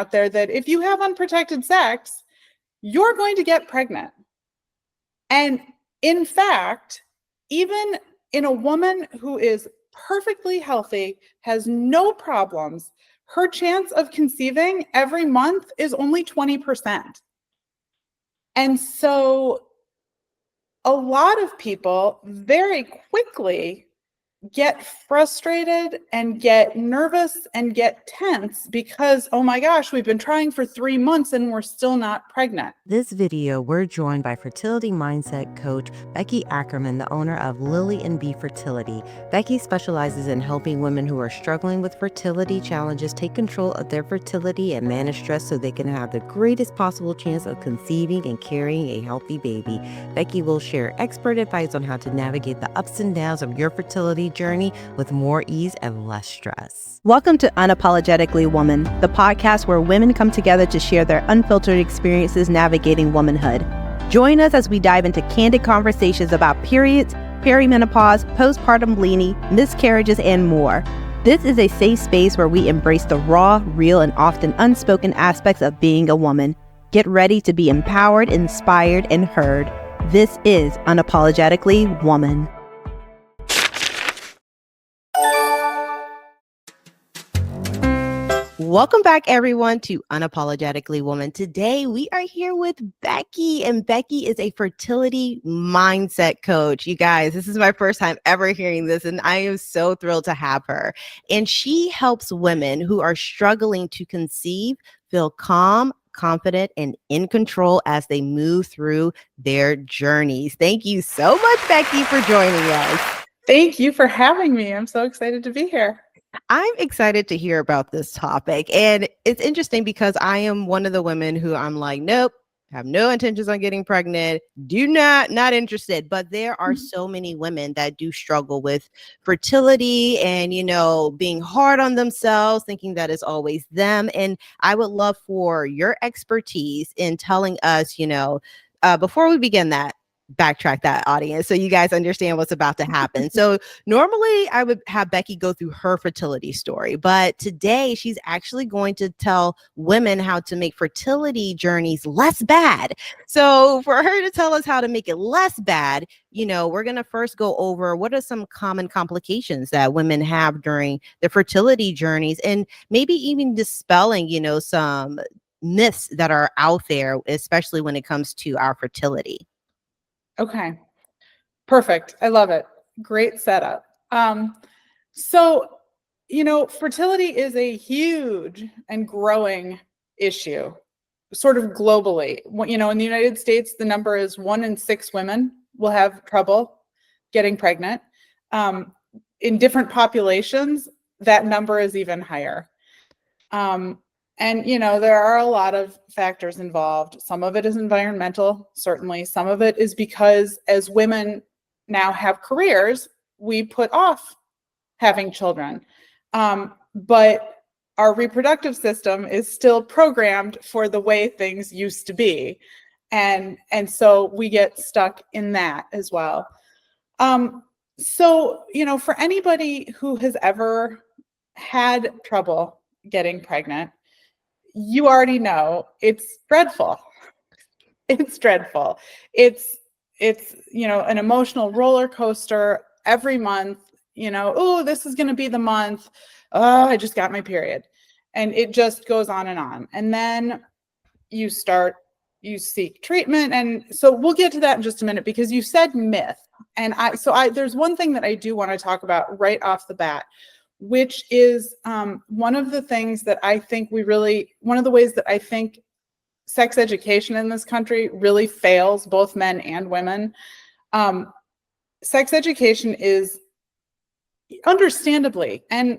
out there that if you have unprotected sex, you're going to get pregnant. And in fact, even in a woman who is perfectly healthy, has no problems, her chance of conceiving every month is only 20%. And so a lot of people very quickly get frustrated and get nervous and get tense because, oh my gosh, we've been trying for 3 months and we're still not pregnant. This video, we're joined by fertility mindset coach Becky Ackerman, the owner of Lily Bee Fertility. Becky specializes in helping women who are struggling with fertility challenges take control of their fertility and manage stress so they can have the greatest possible chance of conceiving and carrying a healthy baby. Becky will share expert advice on how to navigate the ups and downs of your fertility journey with more ease and less stress. Welcome to Unapologetically Woman, the podcast where women come together to share their unfiltered experiences navigating womanhood. Join us as we dive into candid conversations about periods, perimenopause, postpartum bleeding, miscarriages, and more. This is a safe space where we embrace the raw, real, and often unspoken aspects of being a woman. Get ready to be empowered, inspired, and heard. This is Unapologetically Woman. Welcome back, everyone, to Unapologetically Woman. Today, we are here with Becky, and Becky is a fertility mindset coach. You guys, this is my first time ever hearing this, and I am so thrilled to have her. And she helps women who are struggling to conceive feel calm, confident, and in control as they move through their journeys. Thank you so much, Becky, for joining us. Thank you for having me. I'm so excited to be here. I'm excited to hear about this topic. And it's interesting because I am one of the women who I'm like, nope, have no intentions on getting pregnant. Not interested. But there are so many women that do struggle with fertility and, being hard on themselves, thinking that it's always them. And I would love for your expertise in telling us, before we begin that, backtrack that, audience, so you guys understand what's about to happen. So normally I would have Becky go through her fertility story, but today she's actually going to tell women how to make fertility journeys less bad. So for her to tell us how to make it less bad, we're going to first go over what are some common complications that women have during their fertility journeys, and maybe even dispelling, some myths that are out there, especially when it comes to our fertility. Okay, perfect. I love it. Great setup. So, fertility is a huge and growing issue, sort of globally. In the United States, the number is 1 in 6 women will have trouble getting pregnant. In different populations, that number is even higher. And, there are a lot of factors involved. Some of it is environmental, certainly. Some of it is because as women now have careers, we put off having children. But our reproductive system is still programmed for the way things used to be. And so we get stuck in that as well. So, for anybody who has ever had trouble getting pregnant, you already know it's dreadful. It's dreadful. It's an emotional roller coaster every month. Oh, this is going to be the month. Oh, I just got my period. And it just goes on. And then you seek treatment. And so we'll get to that in just a minute because you said myth. And there's one thing that I do want to talk about right off the bat, which is one of the things that I think one of the ways that I think sex education in this country really fails both men and women. Sex education is understandably and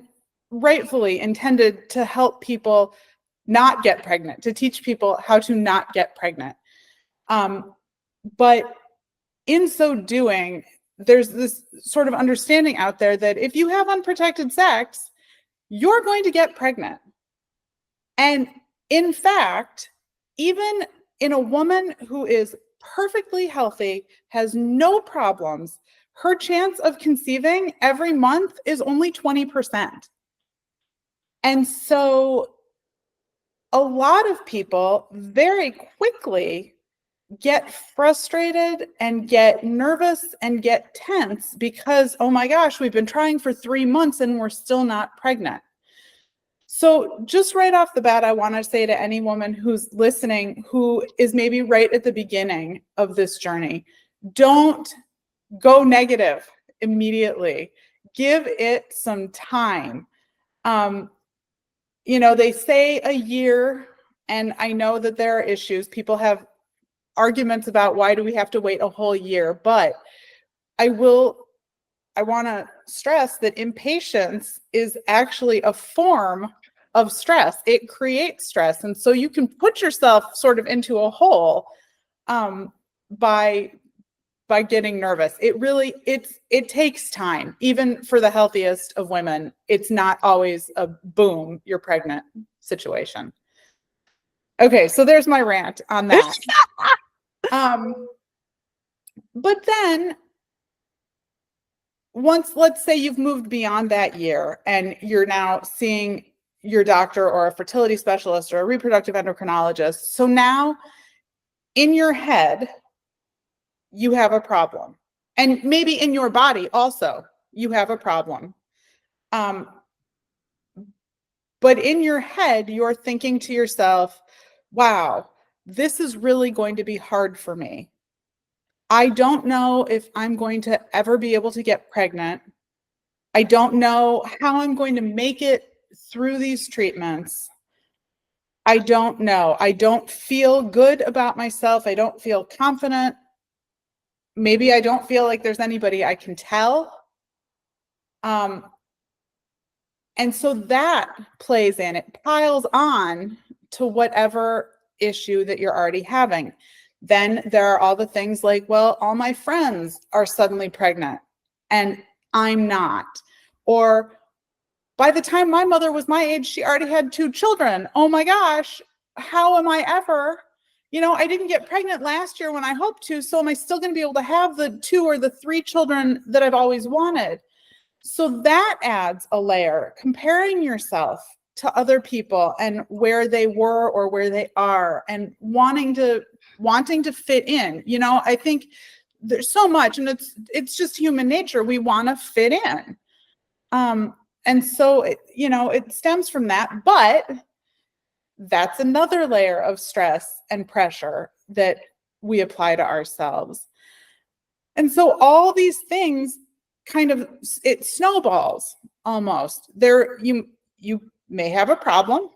rightfully intended to help people not get pregnant, to teach people how to not get pregnant. But in so doing, there's this sort of understanding out there that if you have unprotected sex, you're going to get pregnant. And in fact, even in a woman who is perfectly healthy, has no problems, her chance of conceiving every month is only 20%. And so a lot of people very quickly get frustrated and get nervous and get tense because, oh my gosh, we've been trying for 3 months and we're still not pregnant. So just right off the bat, I want to say to any woman who's listening, who is maybe right at the beginning of this journey, don't go negative immediately. Give it some time. They say a year, and I know that there are issues. People have arguments about why do we have to wait a whole year, but I want to stress that impatience is actually a form of stress. It creates stress. And so you can put yourself sort of into a hole by getting nervous. It takes time. Even for the healthiest of women, it's not always a boom, you're pregnant situation. Okay, so there's my rant on that. But then once, let's say you've moved beyond that year and you're now seeing your doctor or a fertility specialist or a reproductive endocrinologist. So now in your head, you have a problem. And maybe in your body also, you have a problem. But in your head, you're thinking to yourself, wow, this is really going to be hard for me. I don't know if I'm going to ever be able to get pregnant. I don't know how I'm going to make it through these treatments. I don't know. I don't feel good about myself. I don't feel confident. Maybe I don't feel like there's anybody I can tell. And so that plays in, it piles on to whatever issue that you're already having. Then there are all the things like, well, all my friends are suddenly pregnant and I'm not. Or by the time my mother was my age, she already had 2 children. Oh my gosh, how am I ever? I didn't get pregnant last year when I hoped to, so am I still going to be able to have the 2 or the 3 children that I've always wanted? So that adds a layer, comparing yourself to other people and where they were or where they are and wanting to fit in. I think there's so much, and it's just human nature. We want to fit in. And so, it stems from that, but that's another layer of stress and pressure that we apply to ourselves. And so all these things it snowballs almost. You may have a problem.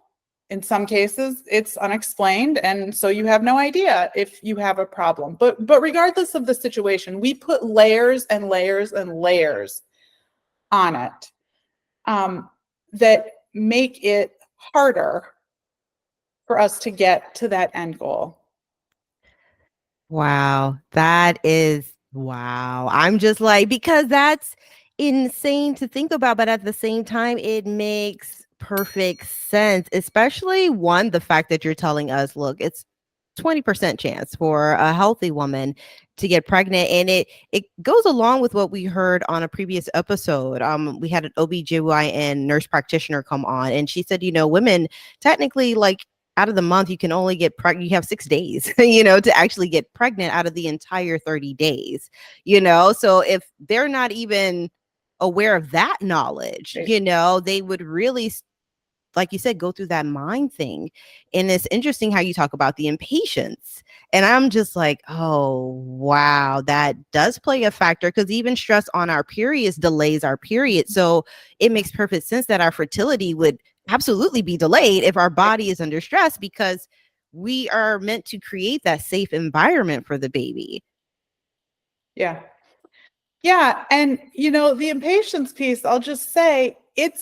In some cases, it's unexplained, and so you have no idea if you have a problem. But regardless of the situation, we put layers and layers and layers on it that make it harder for us to get to that end goal. Wow, that is wow. I'm just like, because that's insane to think about, but at the same time, it makes perfect sense, especially the fact that you're telling us, look, it's 20% chance for a healthy woman to get pregnant. And it goes along with what we heard on a previous episode. We had an OBGYN nurse practitioner come on, and she said, women technically, like, out of the month, you can only get pregnant. You have 6 days, to actually get pregnant out of the entire 30 days, So if they're not even aware of that knowledge, they would really, like you said, go through that mind thing. And it's interesting how you talk about the impatience. And I'm just like, oh, wow, that does play a factor, because even stress on our periods delays our period. So it makes perfect sense that our fertility would absolutely be delayed if our body is under stress, because we are meant to create that safe environment for the baby. Yeah. Yeah. And, the impatience piece, I'll just say it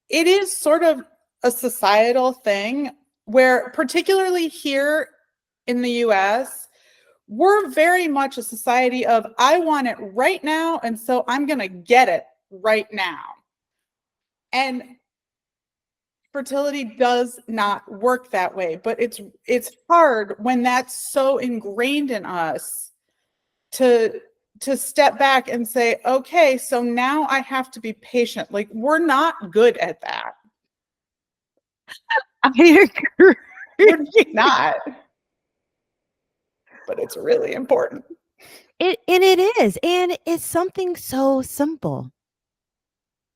is sort of a societal thing where, particularly here in the US, we're very much a society of, I want it right now, and so I'm going to get it right now. And fertility does not work that way, but it's hard when that's so ingrained in us to step back and say, okay, so now I have to be patient. Like, we're not good at that. I agree. We're not. But it's really important. It is. And it's something so simple.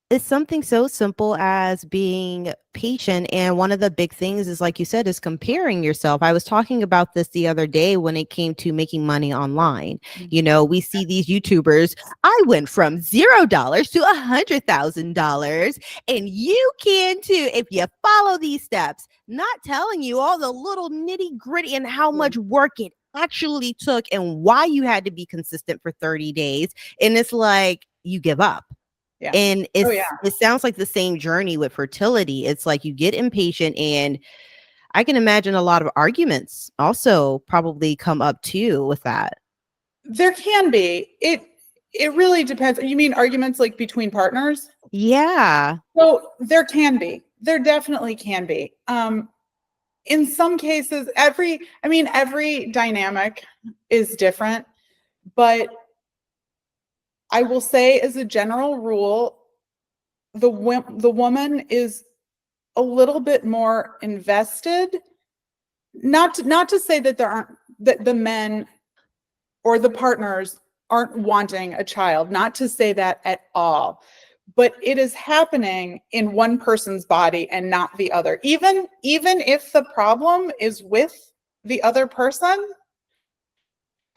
It's something so simple as being patient. And one of the big things is, like you said, is comparing yourself. I was talking about this the other day when it came to making money online. You know, we see these YouTubers. I went from $0 to $100,000, and you can too if you follow these steps. Not telling you all the little nitty gritty and how much work it actually took and why you had to be consistent for 30 days. And it's like you give up. Yeah. And it sounds like the same journey with fertility. It's like you get impatient, and I can imagine a lot of arguments also probably come up too with that. There can be. It really depends. You mean arguments like between partners? Yeah. So there can be. There definitely can be. In some cases, every dynamic is different, but I will say, as a general rule, the woman is a little bit more invested. Not to say that that the men or the partners aren't wanting a child. Not to say that at all. But it is happening in one person's body and not the other. Even if the problem is with the other person,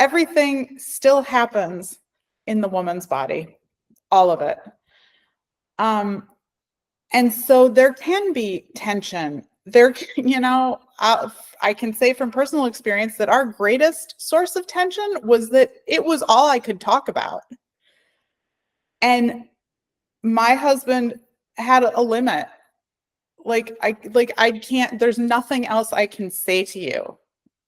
everything still happens in the woman's body, all of it. And so there can be tension. I can say from personal experience that our greatest source of tension was that it was all I could talk about. And my husband had a limit. I can't, there's nothing else I can say to you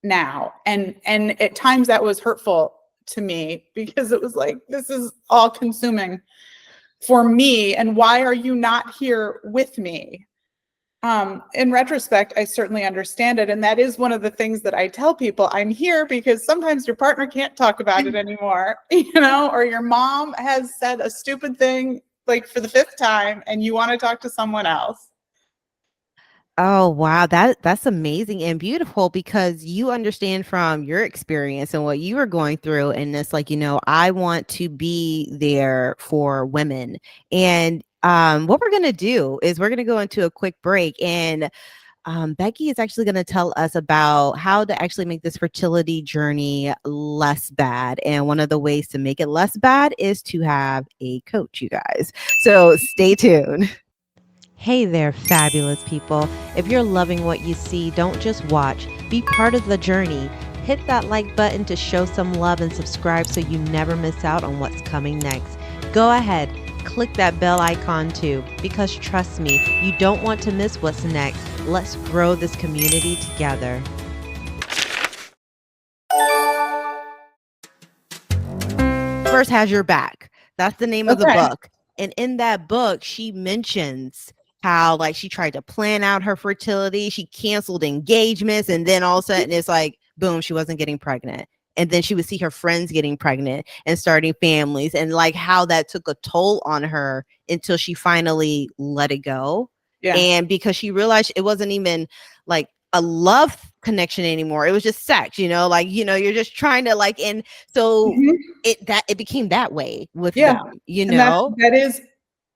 now. And at times that was hurtful to me, because it was like, this is all consuming for me. And why are you not here with me? In retrospect, I certainly understand it. And that is one of the things that I tell people. I'm here because sometimes your partner can't talk about it anymore, or your mom has said a stupid thing like for the 5th time and you want to talk to someone else. Oh, wow. That's amazing and beautiful, because you understand from your experience and what you were going through. And it's like, I want to be there for women. And what we're going to do is we're going to go into a quick break, and Becky is actually going to tell us about how to actually make this fertility journey less bad. And one of the ways to make it less bad is to have a coach, you guys. So stay tuned. Hey there, fabulous people. If you're loving what you see, don't just watch. Be part of the journey. Hit that like button to show some love, and subscribe so you never miss out on what's coming next. Go ahead, click that bell icon too, because trust me, you don't want to miss what's next. Let's grow this community together. First Has Your Back. That's the name of the book. And in that book, she mentions how she tried to plan out her fertility. She canceled engagements, and then all of a sudden it's like, boom, she wasn't getting pregnant. And then she would see her friends getting pregnant and starting families, and how that took a toll on her until she finally let it go. Yeah. And because she realized it wasn't even a love connection anymore. It was just sex, you're just trying to and so it became that way with them, And that is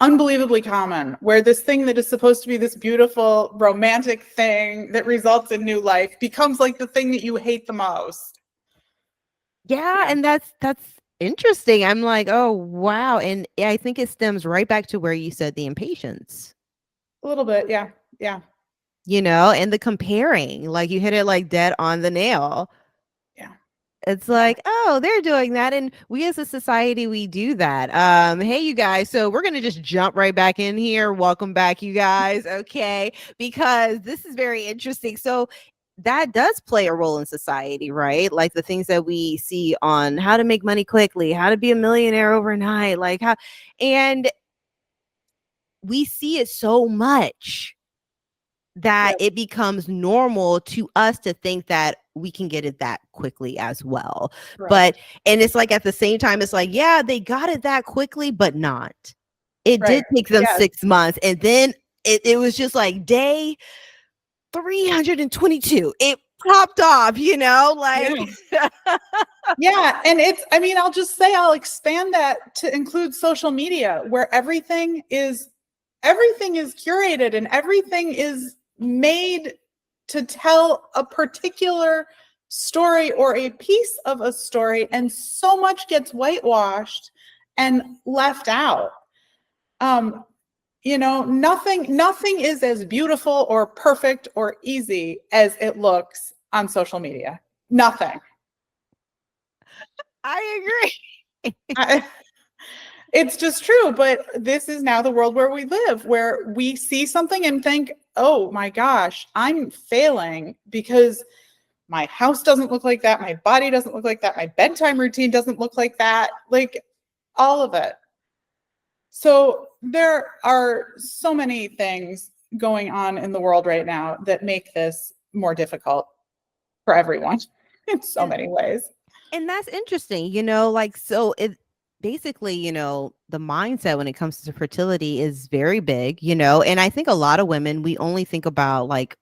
unbelievably common, where this thing that is supposed to be this beautiful romantic thing that results in new life becomes the thing that you hate the most. Yeah. And that's interesting. I'm like, oh wow. And I think it stems right back to where you said the impatience. A little bit. Yeah. And the comparing, you hit it dead on the nail. It's like, oh, they're doing that. And we as a society, we do that. Hey, you guys. So we're going to just jump right back in here. Welcome back, you guys. Okay. Because this is very interesting. So that does play a role in society, right? The things that we see on how to make money quickly, how to be a millionaire overnight, and we see it so much that it becomes normal to us to think that we can get it that quickly as well. Right. And it's at the same time, it's yeah, they got it that quickly, but not. It did take them 6 months. And then it was just day 322. It popped off, like Yeah. Yeah. And I'll just say, I'll expand that to include social media, where everything is curated and everything is made to tell a particular story or a piece of a story. And so much gets whitewashed and left out. Nothing is as beautiful or perfect or easy as it looks on social media. Nothing. I agree. It's just true, but this is now the world where we live, where we see something and think, oh my gosh, I'm failing because my house doesn't look like that, my body doesn't look like that, my bedtime routine doesn't look like that, like all of it. So there are so many things going on in the world right now that make this more difficult for everyone in so many ways. And that's interesting, so it basically, the mindset when it comes to fertility is very big, and I think a lot of women, we only think about like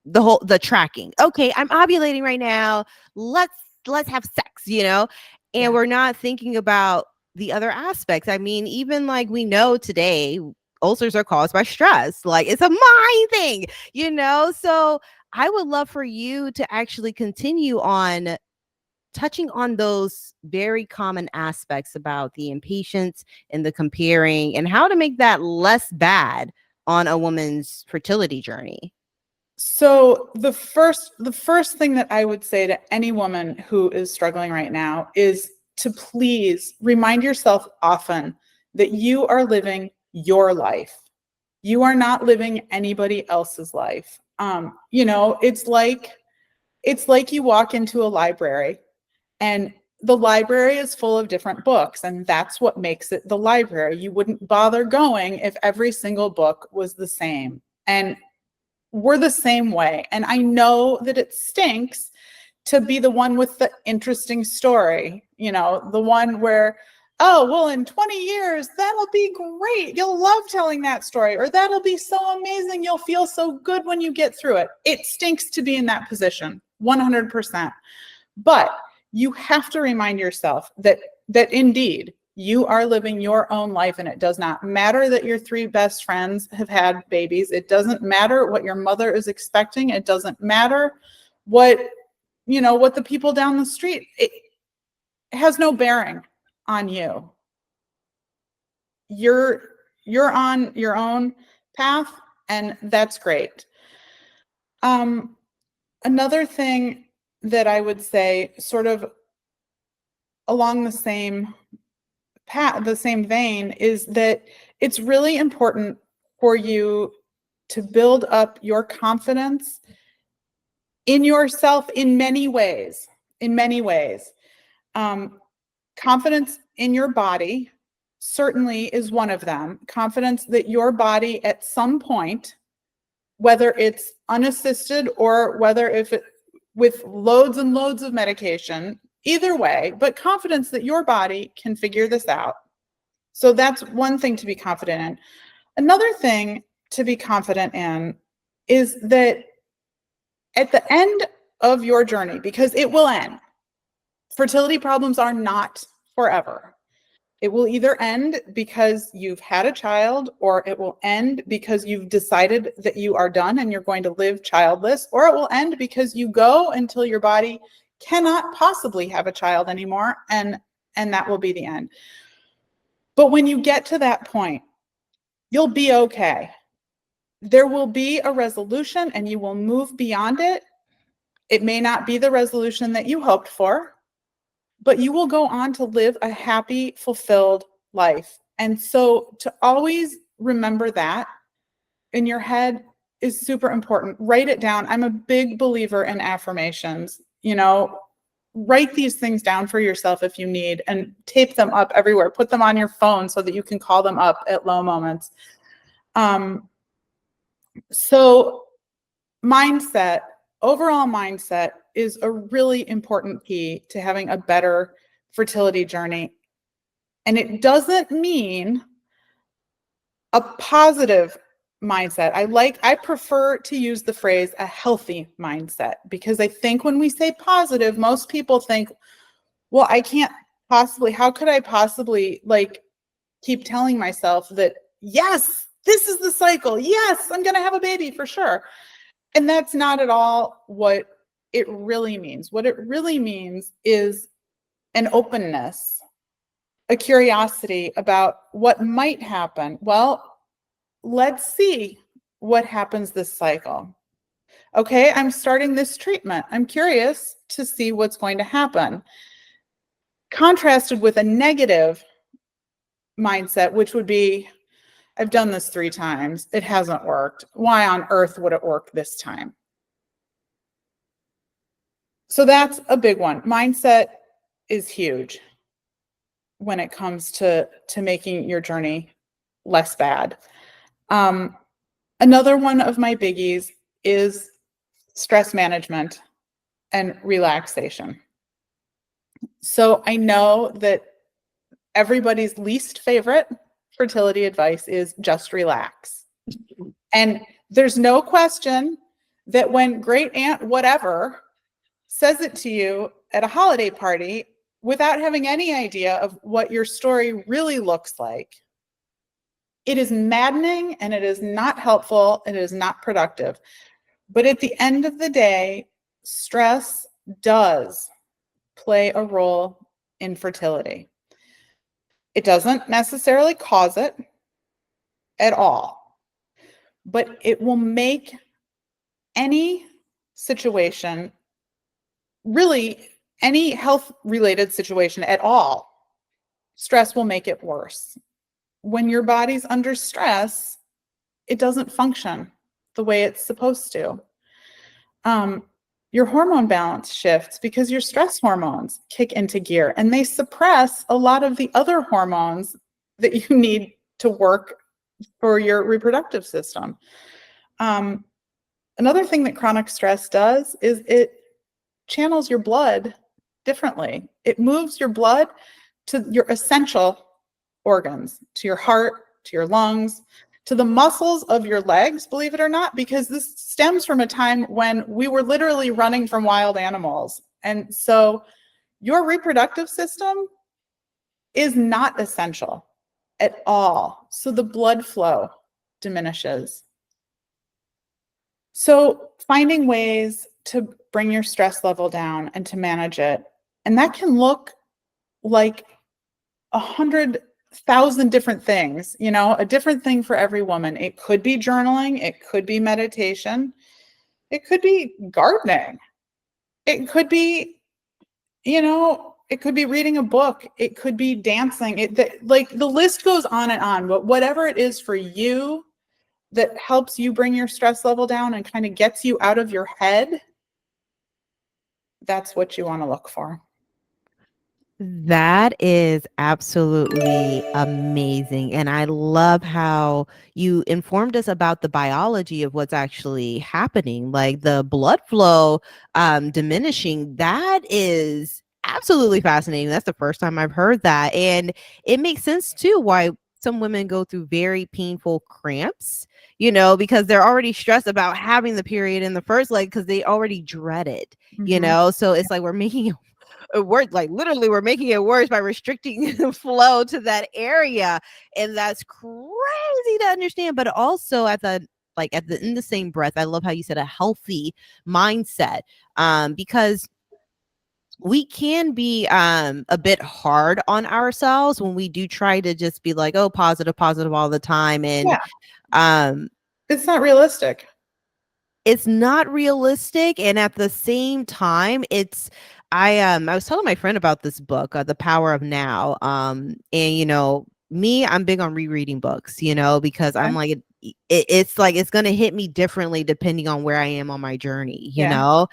the tracking. Okay, I'm ovulating right now. Let's have sex, and Yeah. we're not thinking about the other aspects. I mean, even like we know today, ulcers are caused by stress. Like it's a mind thing, So I would love for you to actually continue on touching on those very common aspects about the impatience and the comparing and how to make that less bad on a woman's fertility journey. So the first thing that I would say to any woman who is struggling right now is to please remind yourself often that you are living your life. You are not living anybody else's life. It's like you walk into a library and the library is full of different books, and that's what makes it the library. You wouldn't bother going if every single book was the same. And we're the same way. And I know that it stinks to be the one with the interesting story, the one where, oh, well, in 20 years, that'll be great. You'll love telling that story, or that'll be so amazing. You'll feel so good when you get through it. It stinks to be in that position, 100%. But you have to remind yourself that indeed you are living your own life, and it does not matter that your 3 best friends have had babies. It doesn't matter what your mother is expecting. It doesn't matter what the people down the street. It has no bearing on you. You're on your own path, and that's great. Another thing that I would say, sort of along the same path, the same vein, is that it's really important for you to build up your confidence in yourself in many ways. Confidence in your body certainly is one of them. Confidence that your body at some point, whether it's unassisted or whether if it with loads and loads of medication, either way, but confidence that your body can figure this out. So that's one thing to be confident in. Another thing to be confident in is that at the end of your journey, because it will end, fertility problems are not forever. It will either end because you've had a child, or it will end because you've decided that you are done and you're going to live childless, or it will end because you go until your body cannot possibly have a child anymore, and that will be the end. But when you get to that point, you'll be okay. There will be a resolution and you will move beyond it. It may not be the resolution that you hoped for, but you will go on to live a happy, fulfilled life. And so to always remember that in your head is super important. Write it down. I'm a big believer in affirmations. Write these things down for yourself if you need, and tape them up everywhere. Put them on your phone so that you can call them up at low moments. So overall mindset is a really important key to having a better fertility journey. And it doesn't mean a positive mindset. I prefer to use the phrase a healthy mindset, because I think when we say positive, most people think, well, how could I possibly like keep telling myself that, yes, this is the cycle. Yes, I'm going to have a baby for sure. And that's not at all what it really means. What it really means is an openness, a curiosity about what might happen. Well, let's see what happens this cycle. Okay, I'm starting this treatment. I'm curious to see what's going to happen. Contrasted with a negative mindset, which would be, I've done this 3 times. It hasn't worked. Why on earth would it work this time? So that's a big one. Mindset is huge when it comes to making your journey less bad. Another one of my biggies is stress management and relaxation. So I know that everybody's least favorite fertility advice is just relax. And there's no question that when great aunt whatever says it to you at a holiday party without having any idea of what your story really looks like, it is maddening and it is not helpful and it is not productive. But at the end of the day, stress does play a role in fertility. It doesn't necessarily cause it at all, but it will make any situation, really any health-related situation at all, stress will make it worse. When your body's under stress, it doesn't function the way it's supposed to. Your hormone balance shifts because your stress hormones kick into gear and they suppress a lot of the other hormones that you need to work for your reproductive system. Another thing that chronic stress does is it channels your blood differently. It moves your blood to your essential organs, to your heart, to your lungs, to the muscles of your legs, believe it or not, because this stems from a time when we were literally running from wild animals. And so your reproductive system is not essential at all. So the blood flow diminishes. So finding ways to bring your stress level down and to manage it. And that can look like 100,000 different things, a different thing for every woman. It could be journaling. It could be meditation. It could be gardening. It could be, it could be reading a book. It could be dancing. The list goes on and on, but whatever it is for you that helps you bring your stress level down and kind of gets you out of your head, that's what you want to look for. That is absolutely amazing. And I love how you informed us about the biology of what's actually happening, like the blood flow diminishing. That is absolutely fascinating. That's the first time I've heard that. And it makes sense too why some women go through very painful cramps, because they're already stressed about having the period in the first leg because they already dread it, So it's like we're making it worse, like literally we're making it worse by restricting the flow to that area. And that's crazy to understand. But also in the same breath, I love how you said a healthy mindset, because we can be a bit hard on ourselves when we do try to just be like, oh, positive all the time. And it's not realistic. It's not realistic. And at the same time, I was telling my friend about this book, The Power of Now. And me, I'm big on rereading books, because I'm like, it's like it's going to hit me differently depending on where I am on my journey, Yep.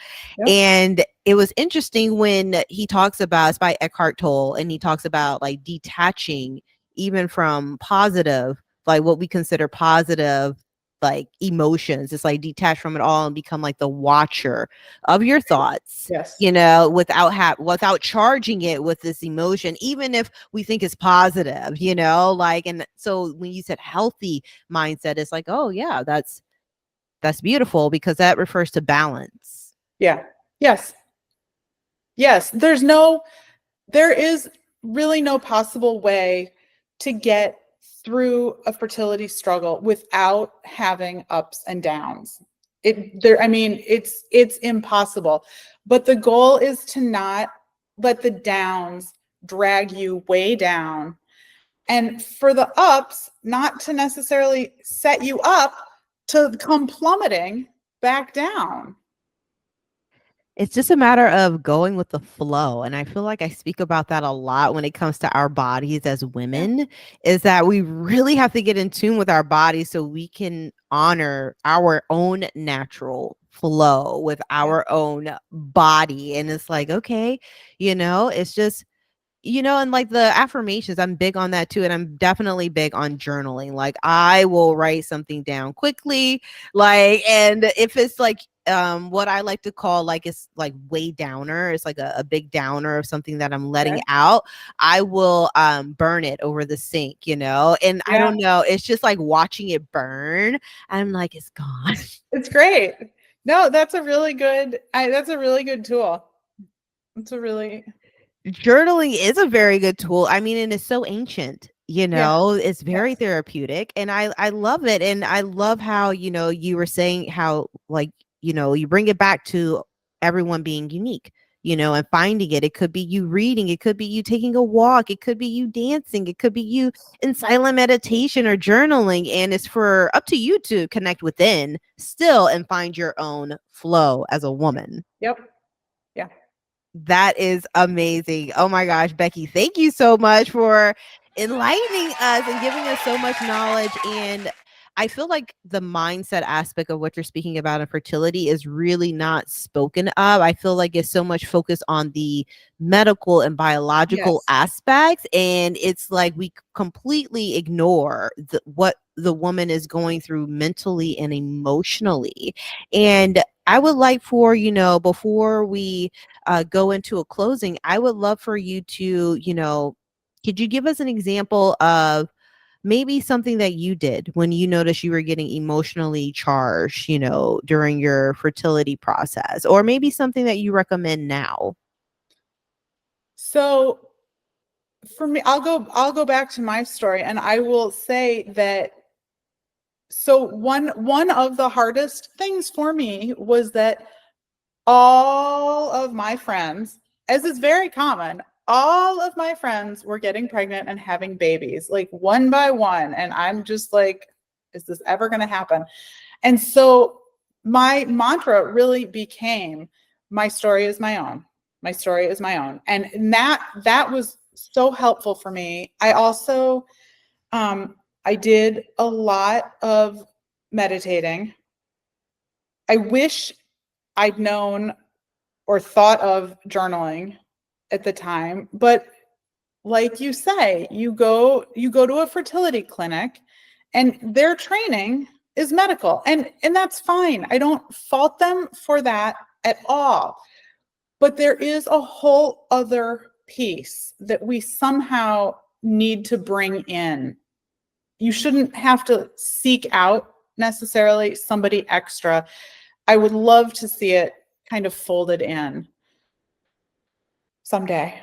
And it was interesting when he talks about, it's by Eckhart Tolle, and he talks about like detaching even from positive, like what we consider positive like emotions. It's like detach from it all and become like the watcher of your thoughts, Yes. you know, without charging it with this emotion, even if we think it's positive, you know, like, and so when you said healthy mindset, it's like, oh yeah, that's beautiful, because that refers to balance. Yeah. Yes. Yes. There is really no possible way to get through a fertility struggle without having ups and downs. It's impossible. But the goal is to not let the downs drag you way down. And for the ups, not to necessarily set you up to come plummeting back down. It's just a matter of going with the flow. And I feel like I speak about that a lot when it comes to our bodies as women, is that we really have to get in tune with our bodies so we can honor our own natural flow with our own body. And it's like, okay, you know, it's just, you know, and like the affirmations, I'm big on that too. And I'm definitely big on journaling. Like I will write something down quickly. Like, and if it's like what I like to call like, it's like way downer, it's like a big downer of something that I'm letting out, I will burn it over the sink, you know. And I don't know, it's just like watching it burn. I'm like, it's gone. It's great. No, that's a really good tool. Journaling is a very good tool. I mean, and it's so ancient, you know, it's very therapeutic, and I love it. And I love how, you know, you were saying how, like, you know, you bring it back to everyone being unique, you know, and finding it. It could be you reading, it could be you taking a walk, it could be you dancing, it could be you in silent meditation or journaling. And it's for up to you to connect within still and find your own flow as a woman. Yep. Yeah. That is amazing. Oh my gosh, Becky, thank you so much for enlightening us and giving us so much knowledge. And I feel like the mindset aspect of what you're speaking about in fertility is really not spoken of. I feel like it's so much focused on the medical and biological aspects. And it's like we completely ignore what the woman is going through mentally and emotionally. And I would like for, you know, before we go into a closing, I would love for you to, you know, could you give us an example of maybe something that you did when you noticed you were getting emotionally charged, you know, during your fertility process, or maybe something that you recommend now? So for me, I'll go back to my story, and I will say that one of the hardest things for me was that all of my friends, as is very common, all of my friends were getting pregnant and having babies, like one by one. And I'm just like, is this ever going to happen? And so my mantra really became, my story is my own. My story is my own. And that was so helpful for me. I also, I did a lot of meditating. I wish I'd known or thought of journaling at the time, but like you say, you go to a fertility clinic and their training is medical, and that's fine. I don't fault them for that at all. But there is a whole other piece that we somehow need to bring in. You shouldn't have to seek out necessarily somebody extra. I would love to see it kind of folded in someday,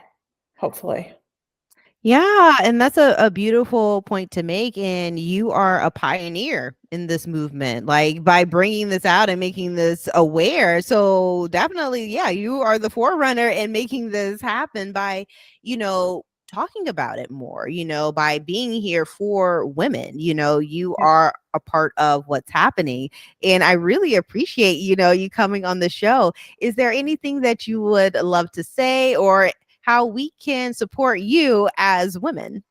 hopefully. Yeah, and that's a beautiful point to make. And you are a pioneer in this movement, like by bringing this out and making this aware. So definitely, yeah, you are the forerunner in making this happen by, you know, talking about it more, you know, by being here for women. You know, you are a part of what's happening. And I really appreciate, you know, you coming on the show. Is there anything that you would love to say, or how we can support you as women?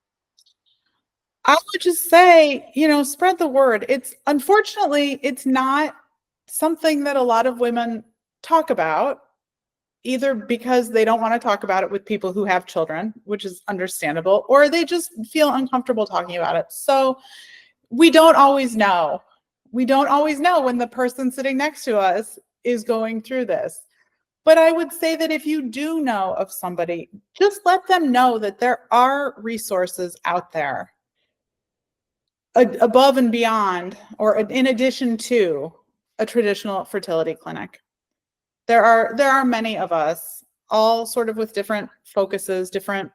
I would just say, you know, spread the word. Unfortunately, it's not something that a lot of women talk about, either because they don't want to talk about it with people who have children, which is understandable, or they just feel uncomfortable talking about it. So we don't always know We don't always know when the person sitting next to us is going through this. But I would say that if you do know of somebody, just let them know that there are resources out there above and beyond, or in addition to a traditional fertility clinic. There are many of us, all sort of with different focuses, different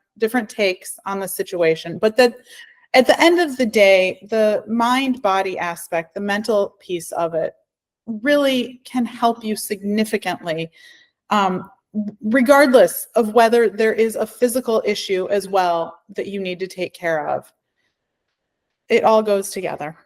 takes on the situation. But that at the end of the day, the mind-body aspect, the mental piece of it, really can help you significantly, regardless of whether there is a physical issue as well that you need to take care of. It all goes together.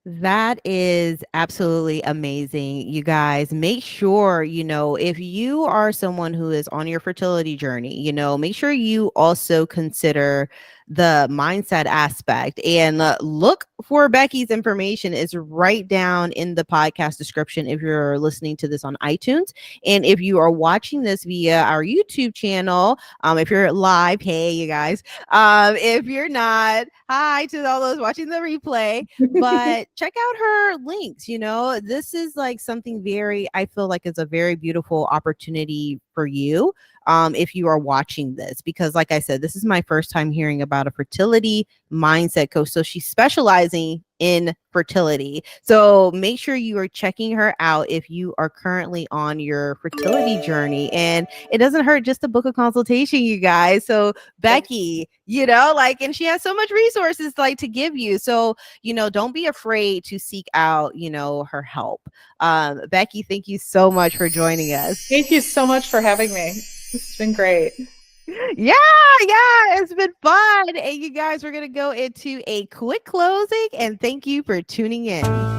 That is absolutely amazing. You guys, make sure, if you are someone who is on your fertility journey, make sure you also consider the mindset aspect, and look for Becky's information is right down in the podcast description if you're listening to this on iTunes. And if you are watching this via our YouTube channel, if you're live, hey, you guys. If you're not, hi to all those watching the replay. But check out her links. This is like something I feel like it's a very beautiful opportunity for you. If you are watching this, because like I said, this is my first time hearing about a fertility mindset coach. So she's specializing in fertility. So make sure you are checking her out if you are currently on your fertility journey. And it doesn't hurt just to book a consultation, you guys. So Becky, and she has so much resources to give you. So, don't be afraid to seek out, her help. Becky, thank you so much for joining us. Thank you so much for having me. It's been great. Yeah, it's been fun. And you guys, we're going to go into a quick closing, and thank you for tuning in.